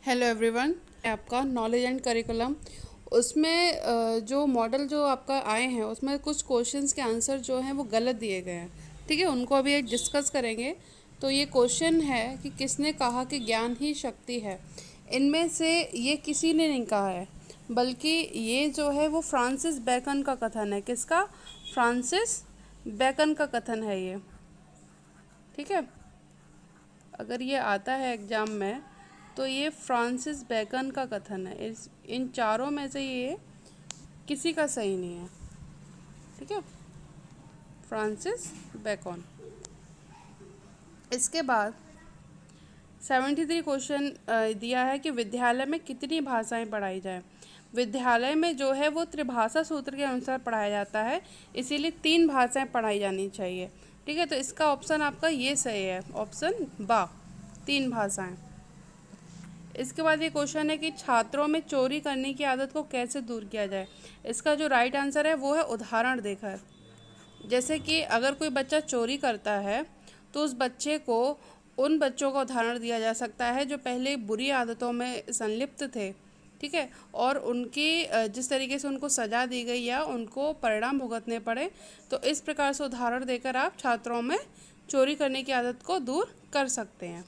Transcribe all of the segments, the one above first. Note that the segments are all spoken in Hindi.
Hello everyone. आपका नॉलेज एंड करिकुलम उसमें जो मॉडल जो आपका आए हैं उसमें कुछ क्वेश्चंस के आंसर जो हैं वो गलत दिए गए हैं। ठीक है, उनको अभी एक डिस्कस करेंगे। तो ये क्वेश्चन है कि किसने कहा कि ज्ञान ही शक्ति है। इनमें से ये किसी ने नहीं कहा है, बल्कि ये जो है वो फ्रांसिस बेकन का कथन है। किसका? फ्रांसिस बेकन का कथन है ये। ठीक है, अगर ये आता है एग्जाम में तो ये फ्रांसिस बेकन का कथन है। इस इन चारों में से ये किसी का सही नहीं है। ठीक है, फ्रांसिस बेकन। इसके बाद 73 क्वेश्चन दिया है कि विद्यालय में कितनी भाषाएं पढ़ाई जाए। विद्यालय में जो है वो त्रिभाषा सूत्र के अनुसार पढ़ाया जाता है, इसीलिए 3 भाषाएं पढ़ाई जानी चाहिए। ठीक है, तो इसका ऑप्शन आपका ये सही है, ऑप्शन बा, 3 भाषाएं। इसके बाद ये क्वेश्चन है कि छात्रों में चोरी करने की आदत को कैसे दूर किया जाए। इसका जो राइट आंसर है वो है उदाहरण देकर। जैसे कि अगर कोई बच्चा चोरी करता है तो उस बच्चे को उन बच्चों का उदाहरण दिया जा सकता है जो पहले बुरी आदतों में संलिप्त थे। ठीक है, और उनकी जिस तरीके से उनको सज़ा दी गई या उनको परिणाम भुगतने पड़े, तो इस प्रकार से उदाहरण देकर आप छात्रों में चोरी करने की आदत को दूर कर सकते हैं।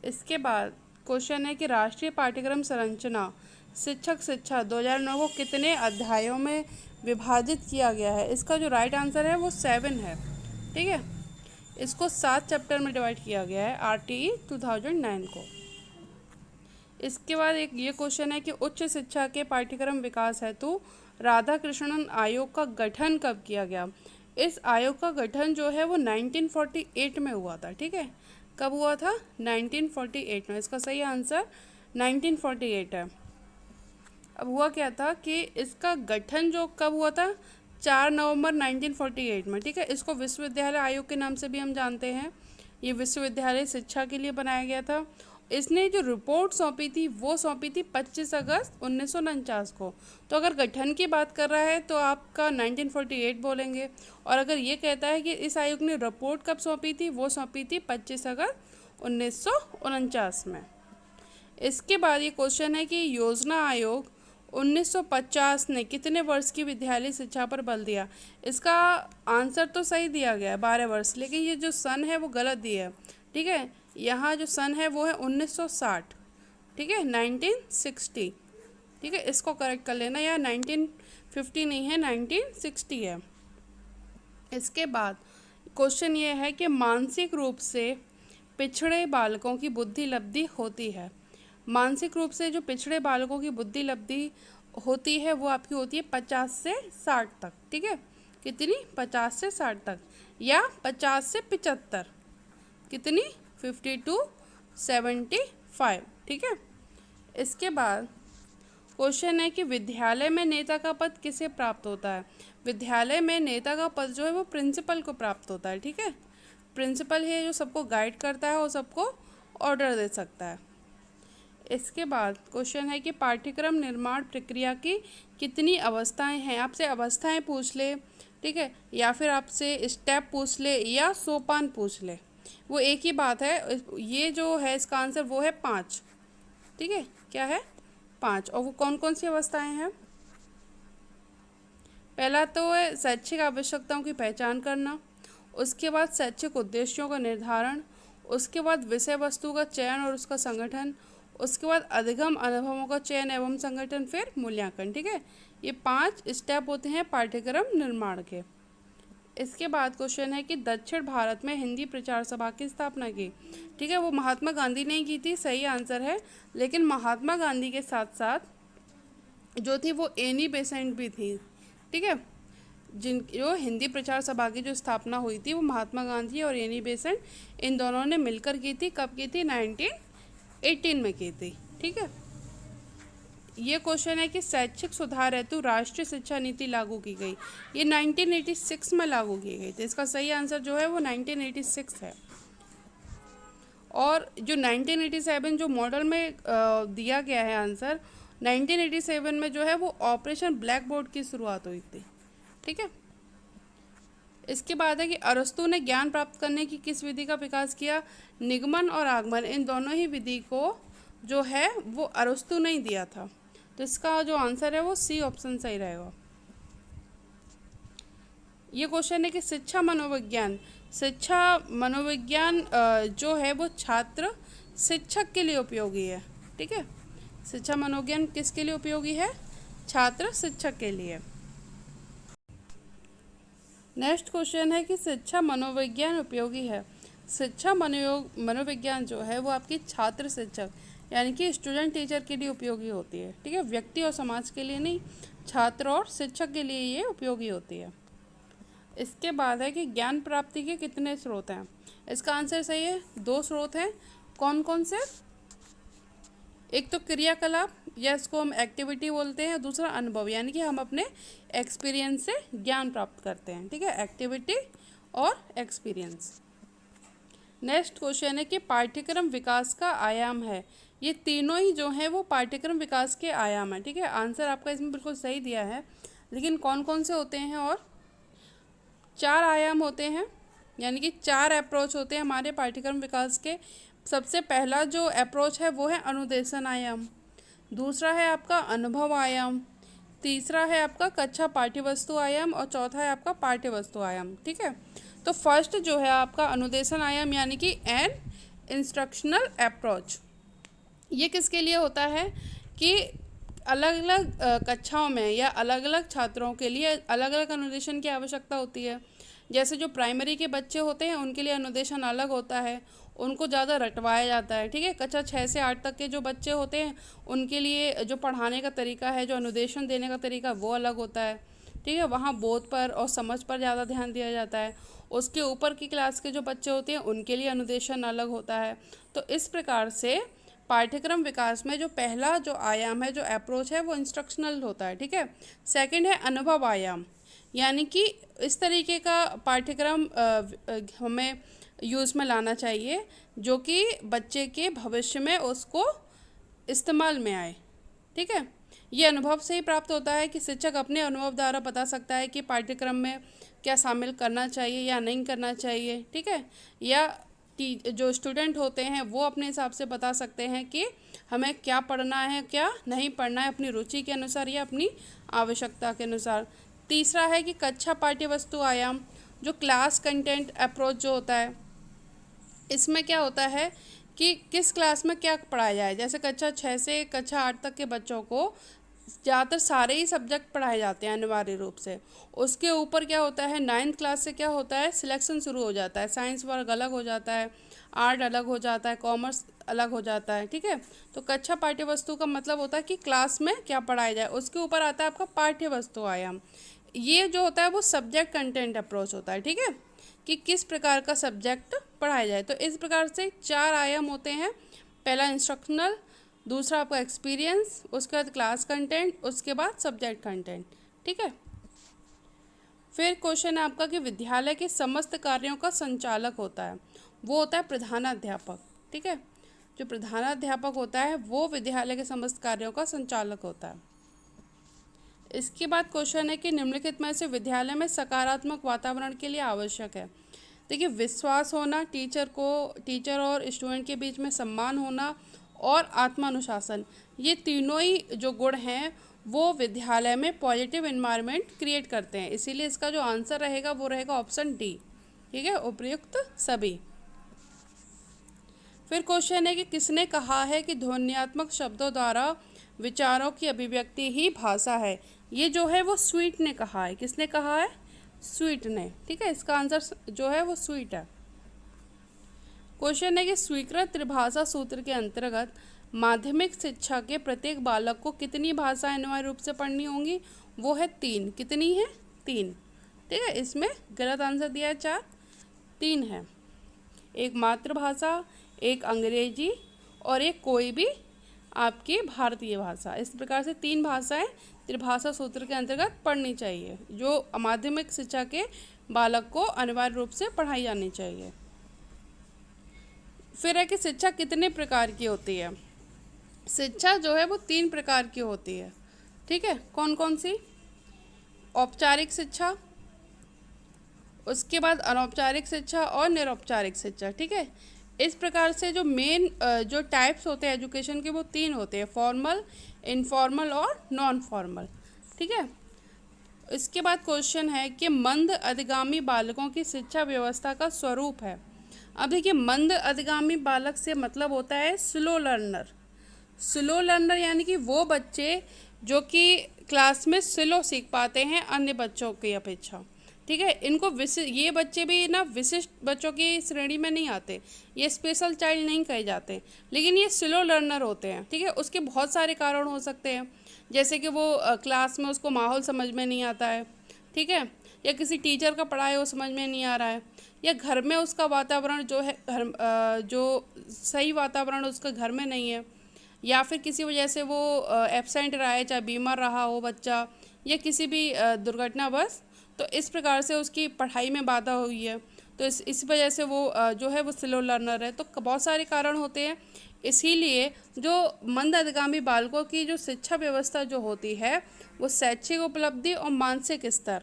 इसके बाद क्वेश्चन है कि राष्ट्रीय पाठ्यक्रम संरचना शिक्षक शिक्षा 2009 को कितने अध्यायों में विभाजित किया गया है। इसका जो राइट आंसर है वो 7 है। ठीक है, इसको 7 चैप्टर में डिवाइड किया गया है RTE 2009 को। इसके बाद एक ये क्वेश्चन है कि उच्च शिक्षा के पाठ्यक्रम विकास हेतु राधा कृष्णन आयोग का गठन कब किया गया। इस आयोग का गठन जो है वो 1948 में हुआ था। ठीक है, कब हुआ था? 1948 में। इसका सही आंसर 1948 है। अब हुआ क्या था कि इसका गठन जो कब हुआ था? 4 नवंबर 1948 में। ठीक है, इसको विश्वविद्यालय आयोग के नाम से भी हम जानते हैं। ये विश्वविद्यालय शिक्षा के लिए बनाया गया था। इसने जो रिपोर्ट सौंपी थी वो सौंपी थी 25 अगस्त 1949 को। तो अगर गठन की बात कर रहा है तो आपका 1948 बोलेंगे, और अगर ये कहता है कि इस आयोग ने रिपोर्ट कब सौंपी थी, वो सौंपी थी 25 अगस्त 1949 में। इसके बाद ये क्वेश्चन है कि योजना आयोग 1950 ने कितने वर्ष की विद्यालय शिक्षा पर बल दिया। इसका आंसर तो सही दिया गया है 12 वर्ष, लेकिन ये जो सन है वो गलत दिया है। ठीक है, यहाँ जो सन है वो है 1960। ठीक है, 1960। ठीक है, इसको करेक्ट कर लेना, या 1950 नहीं है, 1960 है। इसके बाद क्वेश्चन ये है कि मानसिक रूप से पिछड़े बालकों की बुद्धि लब्धि होती है। मानसिक रूप से जो पिछड़े बालकों की बुद्धि लब्धि होती है वो आपकी होती है 50 से 60 तक। ठीक है, कितनी? 50 से 60 तक, या 50 से 75। कितनी? 50 to 75। ठीक है, इसके बाद क्वेश्चन है कि विद्यालय में नेता का पद किसे प्राप्त होता है। विद्यालय में नेता का पद जो है वो प्रिंसिपल को प्राप्त होता है। ठीक है, प्रिंसिपल है जो सबको गाइड करता है और सबको ऑर्डर दे सकता है। इसके बाद क्वेश्चन है कि पाठ्यक्रम निर्माण प्रक्रिया की कितनी अवस्थाएं हैं। आपसे अवस्थाएं पूछ ले, ठीक है, या फिर आपसे स्टेप पूछ ले, या सोपान पूछ ले, वो एक ही बात है। ये जो है इसका आंसर वो है 5। ठीक है, क्या है? 5। और वो कौन कौन सी अवस्थाएं हैं? पहला तो है शैक्षिक आवश्यकताओं की पहचान करना, उसके बाद शैक्षिक उद्देश्यों का निर्धारण, उसके बाद विषय वस्तु का चयन और उसका संगठन, उसके बाद अधिगम अनुभवों का चयन एवं संगठन, फिर मूल्यांकन। ठीक है, ये 5 स्टेप होते हैं पाठ्यक्रम निर्माण के। इसके बाद क्वेश्चन है कि दक्षिण भारत में हिंदी प्रचार सभा की स्थापना की। ठीक है, वो महात्मा गांधी ने की थी, सही आंसर है। लेकिन महात्मा गांधी के साथ साथ जो थी वो एनी बेसेंट भी थी। ठीक है, जिन जो हिंदी प्रचार सभा की जो स्थापना हुई थी वो महात्मा गांधी और एनी बेसेंट इन दोनों ने मिलकर की थी। कब की थी? 1918 में की थी। ठीक है, ये क्वेश्चन है कि शैक्षिक सुधार हेतु राष्ट्रीय शिक्षा नीति लागू की गई। ये 1986 में लागू की गई थी। इसका सही आंसर जो है वो 1986 है। और जो 1987 जो मॉडल में दिया गया है आंसर, 1987 में जो है वो ऑपरेशन ब्लैक बोर्ड की शुरुआत हुई थी। ठीक है, इसके बाद है कि अरस्तु ने ज्ञान प्राप्त करने की किस विधि का विकास किया। निगमन और आगमन, इन दोनों ही विधि को जो है वो अरस्तु ने ही दिया था। तो इसका जो आंसर है वो सी ऑप्शन सही रहेगा। ये क्वेश्चन है कि शिक्षा मनोविज्ञान जो है वो छात्र शिक्षक के लिए उपयोगी है। ठीक है, शिक्षा मनोविज्ञान किसके लिए उपयोगी है? छात्र शिक्षक के लिए। नेक्स्ट क्वेश्चन है कि शिक्षा मनोविज्ञान उपयोगी है। शिक्षा मनोविज्ञान जो है वो आपकी छात्र शिक्षक यानी कि स्टूडेंट टीचर के लिए उपयोगी होती है। ठीक है, व्यक्ति और समाज के लिए नहीं, छात्र और शिक्षक के लिए ये उपयोगी होती है। इसके बाद है कि ज्ञान प्राप्ति के कितने स्रोत हैं? इसका आंसर सही है, 2 स्रोत हैं। कौन कौन से? एक तो क्रियाकलाप या इसको हम एक्टिविटी बोलते हैं, दूसरा अनुभव यानी कि हम अपने एक्सपीरियंस से ज्ञान प्राप्त करते हैं। ठीक है, एक्टिविटी और एक्सपीरियंस। नेक्स्ट क्वेश्चन है कि पाठ्यक्रम विकास का आयाम है। ये तीनों ही जो हैं वो पाठ्यक्रम विकास के आयाम है। ठीक है, आंसर आपका इसमें बिल्कुल सही दिया है, लेकिन कौन कौन से होते हैं? और 4 आयाम होते हैं, यानी कि 4 अप्रोच होते हैं हमारे पाठ्यक्रम विकास के। सबसे पहला जो अप्रोच है वो है अनुदेशन आयाम, दूसरा है आपका अनुभव आयाम, तीसरा है आपका कक्षा पाठ्यवस्तु आयाम और चौथा है आपका पाठ्यवस्तु आयाम। ठीक है, तो फर्स्ट जो है आपका अनुदेशन आयाम यानी कि एन इंस्ट्रक्शनल अप्रोच। ये किसके लिए होता है कि अलग अलग कक्षाओं में या अलग अलग छात्रों के लिए अलग अलग अनुदेशन की आवश्यकता होती है। जैसे जो प्राइमरी के बच्चे होते हैं उनके लिए अनुदेशन अलग होता है, उनको ज़्यादा रटवाया जाता है। ठीक है, कक्षा 6 से 8 तक के जो बच्चे होते हैं उनके लिए जो पढ़ाने का तरीका है, जो अनुदेशन देने का तरीका वो अलग होता है। ठीक है, वहाँ बोध पर और समझ पर ज़्यादा ध्यान दिया जाता है। उसके ऊपर की क्लास के जो बच्चे होते हैं उनके लिए अनुदेशन अलग होता है। तो इस प्रकार से पाठ्यक्रम विकास में जो पहला जो आयाम है, जो अप्रोच है, वो इंस्ट्रक्शनल होता है। ठीक है, सेकंड है अनुभव आयाम, यानी कि इस तरीके का पाठ्यक्रम हमें यूज़ में लाना चाहिए जो कि बच्चे के भविष्य में उसको इस्तेमाल में आए। ठीक है, ये अनुभव से ही प्राप्त होता है कि शिक्षक अपने अनुभव द्वारा बता सकता है कि पाठ्यक्रम में क्या शामिल करना चाहिए या नहीं करना चाहिए। ठीक है, या जो स्टूडेंट होते हैं वो अपने हिसाब से बता सकते हैं कि हमें क्या पढ़ना है, क्या नहीं पढ़ना है, अपनी रुचि के अनुसार या अपनी आवश्यकता के अनुसार। तीसरा है कि कक्षा पाठ्यवस्तु आयाम, जो क्लास कंटेंट अप्रोच जो होता है, इसमें क्या होता है कि किस क्लास में क्या पढ़ाया जाए। जैसे कक्षा 6 से कक्षा 8 तक के बच्चों को ज़्यादातर सारे ही सब्जेक्ट पढ़ाए जाते हैं अनिवार्य रूप से। उसके ऊपर क्या होता है, 9th क्लास से क्या होता है, सिलेक्शन शुरू हो जाता है। साइंस वर्ग अलग हो जाता है, आर्ट अलग हो जाता है, कॉमर्स अलग हो जाता है। ठीक है, तो कक्षा पाठ्यवस्तु का मतलब होता है कि क्लास में क्या पढ़ाया जाए। उसके ऊपर आता है आपका पाठ्यवस्तु आयाम। ये जो होता है वो सब्जेक्ट कंटेंट अप्रोच होता है। ठीक है, कि किस प्रकार का सब्जेक्ट पढ़ाया जाए। तो इस प्रकार से 4 आयाम होते हैं। पहला इंस्ट्रक्शनल, दूसरा आपका एक्सपीरियंस, उसके बाद क्लास कंटेंट, उसके बाद सब्जेक्ट कंटेंट। ठीक है, फिर क्वेश्चन है आपका कि विद्यालय के समस्त कार्यों का संचालक होता है, वो होता है प्रधानाध्यापक। ठीक है, जो प्रधानाध्यापक होता है वो विद्यालय के समस्त कार्यों का संचालक होता है। इसके बाद क्वेश्चन है कि निम्नलिखित में से विद्यालय में सकारात्मक वातावरण के लिए आवश्यक है। देखिए, विश्वास होना, टीचर और स्टूडेंट के बीच में सम्मान होना और आत्मानुशासन, ये तीनों ही जो गुण हैं वो विद्यालय में पॉजिटिव एनवायरनमेंट क्रिएट करते हैं। इसीलिए इसका जो आंसर रहेगा वो रहेगा ऑप्शन डी। ठीक है, उपयुक्त सभी। फिर क्वेश्चन है कि किसने कहा है कि ध्वन्यात्मक शब्दों द्वारा विचारों की अभिव्यक्ति ही भाषा है। ये जो है वो स्वीट ने कहा है। किसने कहा है? स्वीट ने। ठीक है, इसका आंसर जो है वो स्वीट है। क्वेश्चन है कि स्वीकृत त्रिभाषा सूत्र के अंतर्गत माध्यमिक शिक्षा के प्रत्येक बालक को कितनी भाषाएं अनिवार्य रूप से पढ़नी होंगी? वो है 3। कितनी है? 3। ठीक है, इसमें गलत आंसर दिया है 4, 3 है। एक मातृभाषा, एक अंग्रेजी और एक कोई भी आपकी भारतीय भाषा। इस प्रकार से 3 भाषाएं त्रिभाषा सूत्र के अंतर्गत पढ़नी चाहिए, जो माध्यमिक शिक्षा के बालक को अनिवार्य रूप से पढ़ाई जानी चाहिए। फिर है कि शिक्षा कितने प्रकार की होती है? शिक्षा जो है वो 3 प्रकार की होती है। ठीक है, कौन कौन सी? औपचारिक शिक्षा, उसके बाद अनौपचारिक शिक्षा और निरौपचारिक शिक्षा। ठीक है, इस प्रकार से जो मेन जो टाइप्स होते हैं एजुकेशन के वो तीन होते हैं, फॉर्मल, इनफॉर्मल और नॉन फॉर्मल। ठीक है। इसके बाद क्वेश्चन है कि मंद अधिगामी बालकों की शिक्षा व्यवस्था का स्वरूप है। अब देखिए, मंद अधिगामी बालक से मतलब होता है स्लो लर्नर। स्लो लर्नर यानी कि वो बच्चे जो कि क्लास में स्लो सीख पाते हैं अन्य बच्चों की अपेक्षा। ठीक है। इनको ये बच्चे भी ना विशिष्ट बच्चों की श्रेणी में नहीं आते, ये स्पेशल चाइल्ड नहीं कहे जाते, लेकिन ये स्लो लर्नर होते हैं। ठीक है। उसके बहुत सारे कारण हो सकते हैं, जैसे कि वो क्लास में उसको माहौल समझ में नहीं आता है। ठीक है। या किसी टीचर का पढ़ाया वो समझ में नहीं आ रहा है, या घर में उसका वातावरण जो है जो सही वातावरण उसका घर में नहीं है, या फिर किसी वजह से वो एब्सेंट रहा है, चाहे बीमार रहा हो बच्चा, या किसी भी दुर्घटनावश, तो इस प्रकार से उसकी पढ़ाई में बाधा हुई है, तो इस वजह से वो जो है वो स्लो लर्नर है। तो बहुत सारे कारण होते हैं। इसीलिए जो मंद अधिगामी बालकों की जो शिक्षा व्यवस्था जो होती है वो शैक्षिक उपलब्धि और मानसिक स्तर,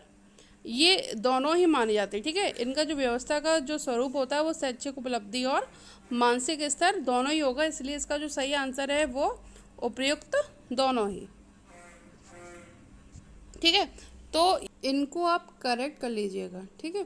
ये दोनों ही माने जाते हैं। ठीक है। इनका जो व्यवस्था का जो स्वरूप होता है वो शैक्षिक उपलब्धि और मानसिक स्तर दोनों ही होगा, इसलिए इसका जो सही आंसर है वो उपयुक्त दोनों ही। ठीक है। तो इनको आप करेक्ट कर लीजिएगा। ठीक है।